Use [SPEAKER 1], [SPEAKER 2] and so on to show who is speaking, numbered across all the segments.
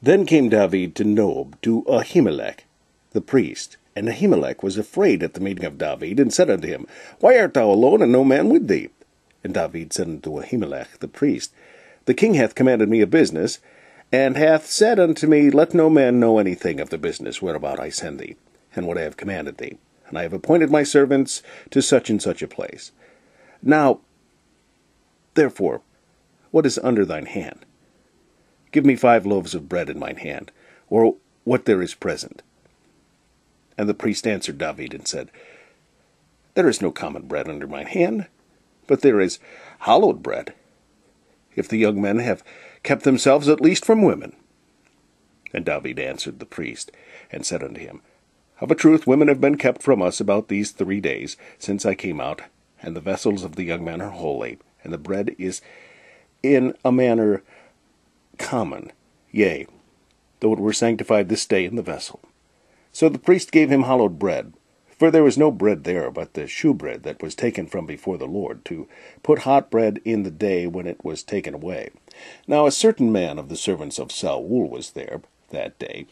[SPEAKER 1] Then came David to Nob, to Ahimelech, the priest. And Ahimelech was afraid at the meeting of David, and said unto him, Why art thou alone, and no man with thee? And David said unto Ahimelech the priest, The king hath commanded me a business, and hath said unto me, Let no man know anything of the business whereabout I send thee, and what I have commanded thee. And I have appointed my servants to such and such a place. Now, therefore, what is under thine hand? Give me 5 loaves of bread in mine hand, or what there is present. And the priest answered David and said, There is no common bread under mine hand, but there is hallowed bread, if the young men have kept themselves at least from women. And David answered the priest, and said unto him, Of a truth women have been kept from us about these 3 days, since I came out, and the vessels of the young men are holy, and the bread is in a manner common, yea, though it were sanctified this day in the vessel. So the priest gave him hallowed bread, for there was no bread there but the shewbread that was taken from before the Lord, to put hot bread in the day when it was taken away. Now a certain man of the servants of Saul was there that day,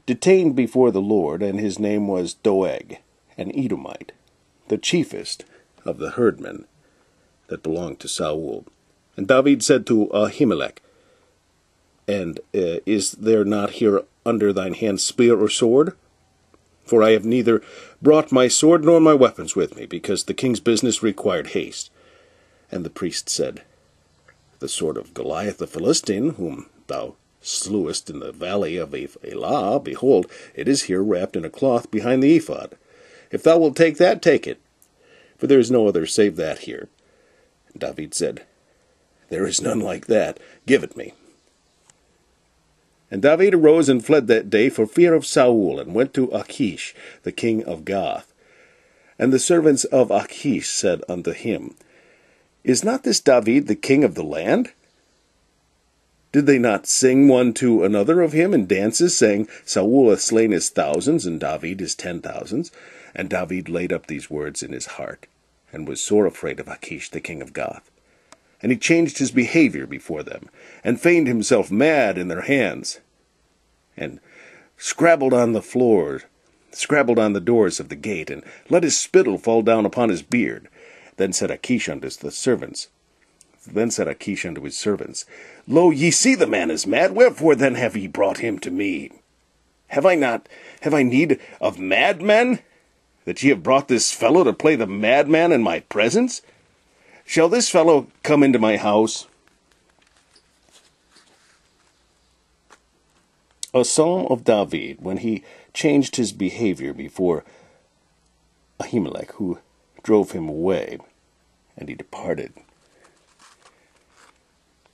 [SPEAKER 1] detained before the Lord, and his name was Doeg, an Edomite, the chiefest of the herdmen that belonged to Saul. And David said to Ahimelech, And is there not here under thine hand spear or sword? For I have neither brought my sword nor my weapons with me, because the king's business required haste. And the priest said, The sword of Goliath the Philistine, whom thou slewest in the valley of Elah, behold, it is here wrapped in a cloth behind the ephod. If thou wilt take that, take it, for there is no other save that here. And David said, There is none like that. Give it me. And David arose and fled that day for fear of Saul, and went to Achish, the king of Gath. And the servants of Achish said unto him, Is not this David the king of the land? Did they not sing one to another of him in dances, saying, Saul hath slain his thousands, and David his 10,000s? And David laid up these words in his heart, and was sore afraid of Achish the king of Gath. And he changed his behavior before them, and feigned himself mad in their hands, and scrabbled on the floor, scrabbled on the doors of the gate, and let his spittle fall down upon his beard. Then said Achish unto his servants, Lo, ye see the man is mad, wherefore then have ye brought him to me? Have I need of madmen, that ye have brought this fellow to play the madman in my presence? Shall this fellow come into my house? A psalm of David, when he changed his behavior before Ahimelech, who drove him away, and he departed.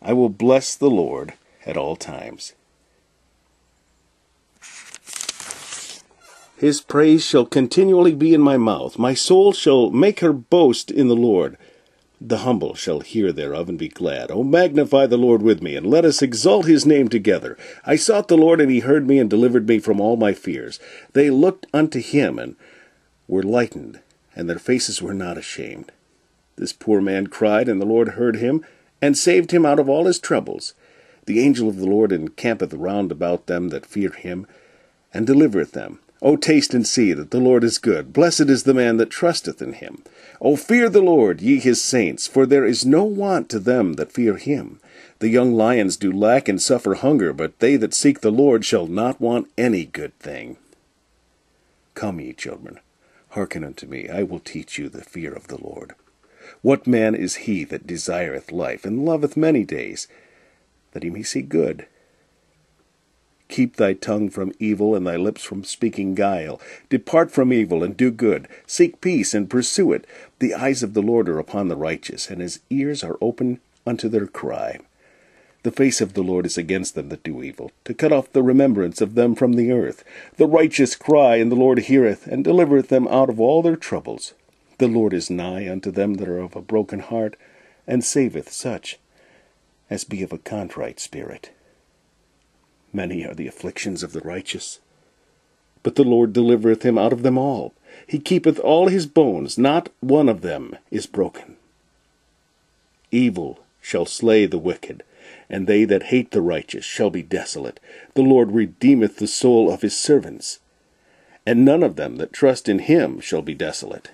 [SPEAKER 1] I will bless the Lord at all times. His praise shall continually be in my mouth. My soul shall make her boast in the Lord. The humble shall hear thereof and be glad. O magnify the Lord with me, and let us exalt his name together. I sought the Lord, and he heard me, and delivered me from all my fears. They looked unto him, and were lightened, and their faces were not ashamed. This poor man cried, and the Lord heard him, and saved him out of all his troubles. The angel of the Lord encampeth round about them that fear him, and delivereth them. O taste and see that the Lord is good. Blessed is the man that trusteth in him. O fear the Lord, ye his saints, for there is no want to them that fear him. The young lions do lack and suffer hunger, but they that seek the Lord shall not want any good thing. Come, ye children, hearken unto me. I will teach you the fear of the Lord. What man is he that desireth life, and loveth many days, that he may see good? Keep thy tongue from evil, and thy lips from speaking guile. Depart from evil, and do good. Seek peace, and pursue it. The eyes of the Lord are upon the righteous, and his ears are open unto their cry. The face of the Lord is against them that do evil, to cut off the remembrance of them from the earth. The righteous cry, and the Lord heareth, and delivereth them out of all their troubles. The Lord is nigh unto them that are of a broken heart, and saveth such as be of a contrite spirit. Many are the afflictions of the righteous, but the Lord delivereth him out of them all. He keepeth all his bones, not one of them is broken. Evil shall slay the wicked, and they that hate the righteous shall be desolate. The Lord redeemeth the soul of his servants, and none of them that trust in him shall be desolate.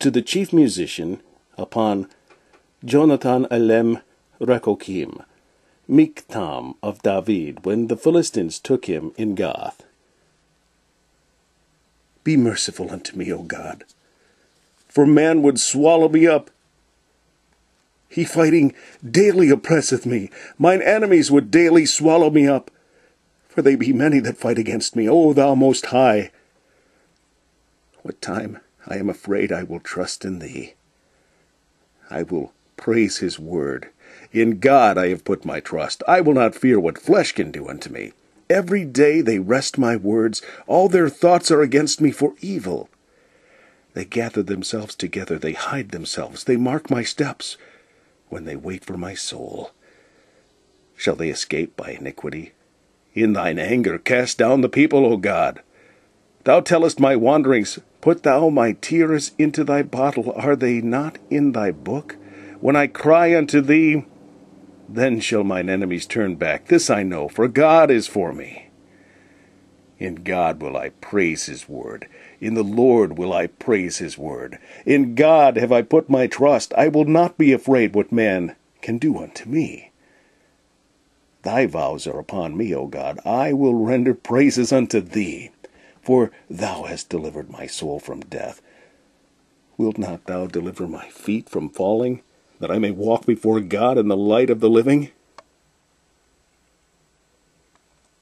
[SPEAKER 1] To the chief musician, upon Jonathan Elem Rechokim, Miktam of David, when the Philistines took him in Gath. Be merciful unto me, O God, for man would swallow me up. He fighting daily oppresseth me. Mine enemies would daily swallow me up, for they be many that fight against me, O thou most high. What time I am afraid, I will trust in thee. I will praise his word. In God I have put my trust. I will not fear what flesh can do unto me. Every day they wrest my words. All their thoughts are against me for evil. They gather themselves together. They hide themselves. They mark my steps when they wait for my soul. Shall they escape by iniquity? In thine anger cast down the people, O God. Thou tellest my wanderings. Put thou my tears into thy bottle. Are they not in thy book? When I cry unto thee, then shall mine enemies turn back. This I know, for God is for me. In God will I praise his word. In the Lord will I praise his word. In God have I put my trust. I will not be afraid what man can do unto me. Thy vows are upon me, O God. I will render praises unto thee. For thou hast delivered my soul from death. Wilt not thou deliver my feet from falling, that I may walk before God in the light of the living?